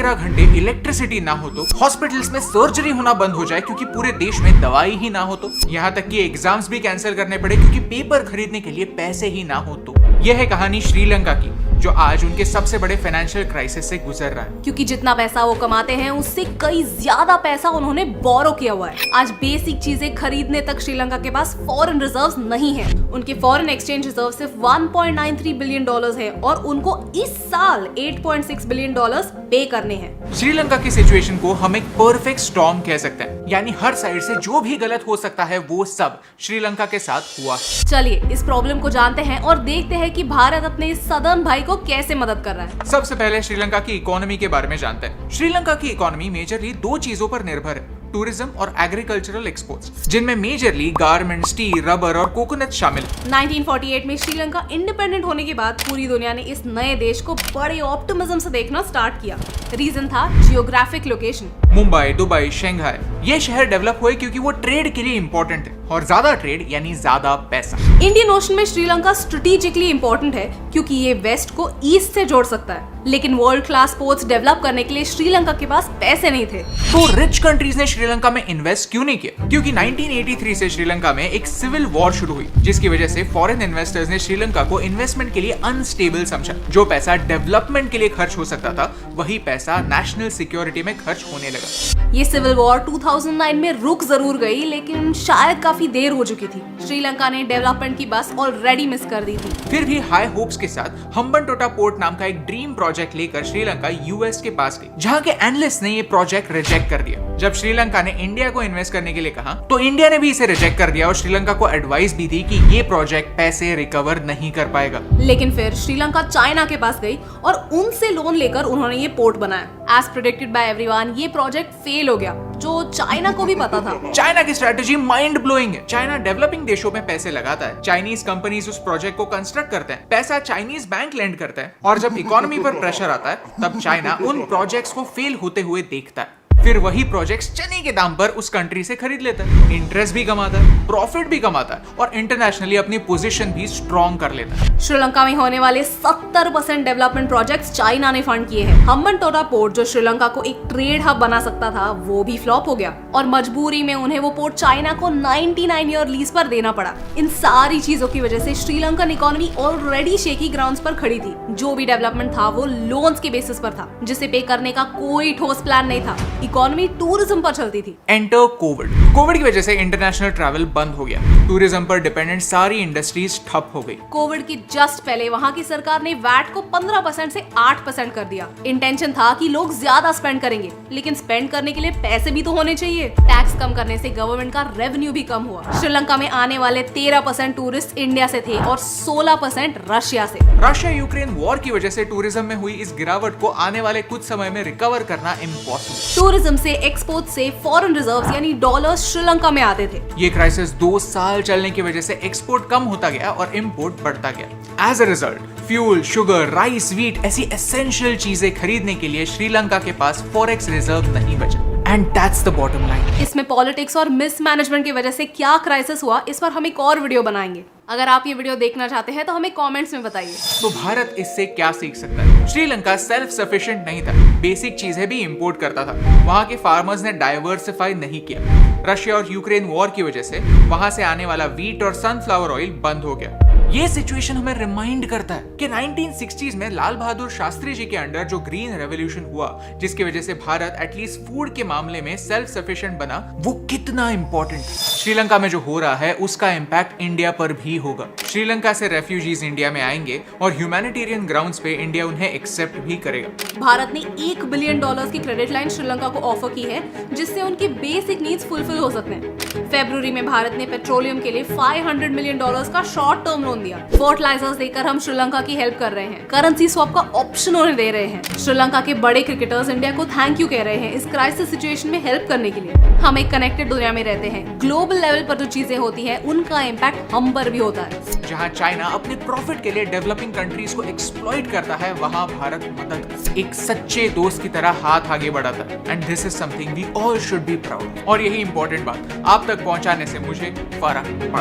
घंटे इलेक्ट्रिसिटी ना हो तो, हॉस्पिटल्स में सर्जरी होना बंद हो जाए क्योंकि पूरे देश में दवाई ही ना हो तो, यहाँ तक कि एग्जाम्स भी कैंसिल करने पड़े क्योंकि पेपर खरीदने के लिए पैसे ही ना हो तो। यह है कहानी श्रीलंका की, जो आज उनके सबसे बड़े फाइनेंशियल क्राइसिस से गुजर रहा है। क्योंकि जितना पैसा वो कमाते हैं उससे कई ज्यादा पैसा उन्होंने बोरो किया हुआ है। आज बेसिक चीजें खरीदने तक श्रीलंका के पास फॉरेन रिजर्व्स नहीं है। उनके फॉरेन एक्सचेंज रिजर्व सिर्फ 1.93 बिलियन डॉलर्स है और उनको इस साल 8.6 बिलियन डॉलर्स पे करने हैं। श्रीलंका की सिचुएशन को हम एक परफेक्ट स्टॉर्म कह सकते हैं, यानी हर साइड से जो भी गलत हो सकता है वो सब श्रीलंका के साथ हुआ। चलिए इस प्रॉब्लम को जानते हैं और देखते हैं कि भारत अपने इस सदर्न भाई को कैसे मदद कर रहा है। सबसे पहले श्रीलंका की इकोनॉमी के बारे में जानते हैं। श्रीलंका की इकोनॉमी मेजरली दो चीजों पर निर्भर है, टूरिज्म और एग्रीकल्चरल एक्सपोर्ट्स, जिनमें मेजरली गारमेंट्स, टी, रबर और कोकोनट शामिल। 1948 में श्रीलंका इंडिपेंडेंट होने के बाद पूरी दुनिया ने इस नए देश को बड़े ऑप्टिमिज्म से देखना स्टार्ट किया। रीजन था geographic location. Mumbai, Dubai, Shanghai, ये शहर डेवलप हुए क्योंकि वो ट्रेड के लिए इम्पोर्टेंट है, और ज्यादा ट्रेड यानी ज्यादा पैसा। इंडियन ओशन में श्रीलंका स्ट्रेटेजिकली इंपॉर्टेंट है क्योंकि ये वेस्ट को ईस्ट से जोड़ सकता है, लेकिन वर्ल्ड क्लास पोर्ट्स डेवलप करने के लिए श्रीलंका के पास पैसे नहीं थे। तो रिच कंट्रीज ने श्रीलंका में इन्वेस्ट क्यों नहीं किया? क्योंकि 1983 से श्रीलंका में एक सिविल वॉर शुरू हुई, जिसकी वजह से फॉरेन इन्वेस्टर्स ने श्रीलंका को इन्वेस्टमेंट के लिए अनस्टेबल समझा। जो पैसा डेवलपमेंट के लिए खर्च हो सकता था, वही पैसा नेशनल सिक्योरिटी में खर्च होने लगा। ये सिविल वॉर 2009 में रुक जरूर गई, लेकिन शायद काफी देर हो चुकी थी। श्रीलंका ने डेवलपमेंट की बस ऑलरेडी मिस कर दी थी। फिर भी हाई होप्स के साथ हम्बनटोटा पोर्ट नाम का एक ड्रीम प्रोजेक्ट लेकर श्रीलंका यूएस के पास गई, जहां के एनालिस्ट ने ये प्रोजेक्ट रिजेक्ट कर दिया। जब श्रीलंका ने इंडिया को इन्वेस्ट करने के लिए कहा, तो इंडिया ने भी इसे रिजेक्ट कर दिया और श्रीलंका को एडवाइस भी दी कि ये प्रोजेक्ट पैसे रिकवर नहीं कर पाएगा। लेकिन फिर श्रीलंका चाइना के पास गई और उनसे लोन लेकर उन्होंने ये पोर्ट बनाया। एज प्रेडिक्टेड बाय एवरीवन, ये प्रोजेक्ट फेल हो गया, जो चाइना को भी पता था। चाइना की स्ट्रेटेजी माइंड ब्लोइंग है। चाइना डेवलपिंग देशों में पैसे लगाता है, चाइनीज कंपनीज उस प्रोजेक्ट को कंस्ट्रक्ट करते हैं, पैसा चाइनीज बैंक लेंड करता है, और जब इकोनॉमी पर प्रेशर आता है तब चाइना उन प्रोजेक्ट्स को फेल होते हुए देखता है। फिर वही प्रोजेक्ट्स चने के दाम पर उस कंट्री से खरीद लेता है, इंटरेस्ट भी कमाता है, प्रॉफिट भी कमाता है और इंटरनेशनली अपनी पोजीशन भी स्ट्रॉन्ग कर लेता है। श्रीलंका में होने वाले 70% डेवलपमेंट प्रोजेक्ट्स चाइना ने फंड किए हैं। हम्बनटोटा पोर्ट, जो श्रीलंका को एक ट्रेड हब बना सकता था, वो भी फ्लॉप हो गया और मजबूरी में उन्हें वो पोर्ट चाइना को 99 ईयर लीज पर देना पड़ा। इन सारी चीजों की वजह से Sri Lankan economy already shaky grounds पर खड़ी थी। जो भी डेवलपमेंट था वो लोन्स के बेसिस पर था, जिसे पे करने का कोई ठोस प्लान नहीं था। इकोनॉमी टूरिज्म पर चलती थी। Enter Covid. कोविड की वजह से इंटरनेशनल ट्रैवल बंद हो गया, टूरिज्म पर डिपेंडेंट सारी इंडस्ट्रीज ठप हो गई। कोविड के जस्ट पहले वहां की सरकार ने वैट को 15% से 8% कर दिया। इंटेंशन था कि लोग ज्यादा स्पेंड करेंगे, लेकिन स्पेंड करने के लिए पैसे भी तो होने चाहिए। टैक्स कम करने से गवर्नमेंट का रेवेन्यू भी कम हुआ। श्रीलंका में आने वाले 13% टूरिस्ट इंडिया से थे और 16% रशिया से। रशिया यूक्रेन वॉर की वजह से टूरिज्म में हुई इस गिरावट को आने वाले कुछ समय में रिकवर करना इम्पॉसिबल। टूरिज्म से, एक्सपोर्ट से फॉरेन रिजर्व्स यानी डॉलर्स श्रीलंका में आते थे। ये क्राइसिस 2 साल चलने की वजह से एक्सपोर्ट कम होता गया और इंपोर्ट बढ़ता गया। As a result fuel, sugar, rice, wheat ऐसी एसेंशियल चीजें खरीदने के लिए श्रीलंका के पास फॉरेक्स रिजर्व नहीं बचा। And that's the bottom line. इसमें पॉलिटिक्स और मिसमैनेजमेंट की वजह से क्या क्राइसिस हुआ, इस पर हम एक और वीडियो बनाएंगे। अगर आप ये वीडियो देखना चाहते हैं तो हमें कमेंट्स में बताइए। तो भारत इससे क्या सीख सकता है? श्रीलंका सेल्फ सफिशिएंट नहीं था, बेसिक चीजें भी इंपोर्ट करता था। वहां के फार्मर्स ने डाइवर्सिफाई नहीं किया। रशिया और यूक्रेन वॉर की वजह से वहां से आने वाला व्हीट और सनफ्लावर ऑयल बंद हो गया। ये सिचुएशन हमें रिमाइंड करता है कि 1960s में लाल बहादुर शास्त्री जी के अंडर जो ग्रीन रेवोल्यूशन हुआ, जिसकी वजह से भारत एटलीस्ट फूड के मामले में सेल्फ सफिशिएंट बना, वो कितना इंपॉर्टेंट है। श्रीलंका में जो हो रहा है उसका इम्पैक्ट इंडिया पर भी होगा। श्रीलंका से रेफ्यूजीज इंडिया में आएंगे और ह्यूमैनिटेरियन ग्राउंड्स पे इंडिया उन्हें एक्सेप्ट भी करेगा। भारत ने $1 बिलियन की क्रेडिट लाइन श्रीलंका को ऑफर की है, जिससे उनके बेसिक नीड्स फुलफिल हो सकते हैं। फरवरी में भारत ने पेट्रोलियम के लिए $500 मिलियन का शॉर्ट टर्म लोन दिया। फर्टिलाइजर्स देकर हम श्रीलंका की हेल्प कर रहे हैं। करेंसी स्वैप का ऑप्शन उन्हें दे रहे हैं। श्रीलंका के बड़े क्रिकेटर्स इंडिया को थैंक यू कह रहे हैं इस क्राइसिस सिचुएशन में हेल्प करने के लिए। हम एक कनेक्टेड दुनिया में रहते हैं। ग्लोबल लेवल पर जो चीजें होती हैं उनका इम्पैक्ट हम पर भी होता है। जहां चाइना अपने प्रॉफिट के लिए डेवलपिंग कंट्रीज को एक्सप्लॉइट करता है, वहां भारत मदद एक सच्चे दोस्त की तरह हाथ आगे बढ़ाता है। And this is something we all should be proud. और यही इंपॉर्टेंट बात आप तक पहुंचाने से मुझे फर्क पड़ा।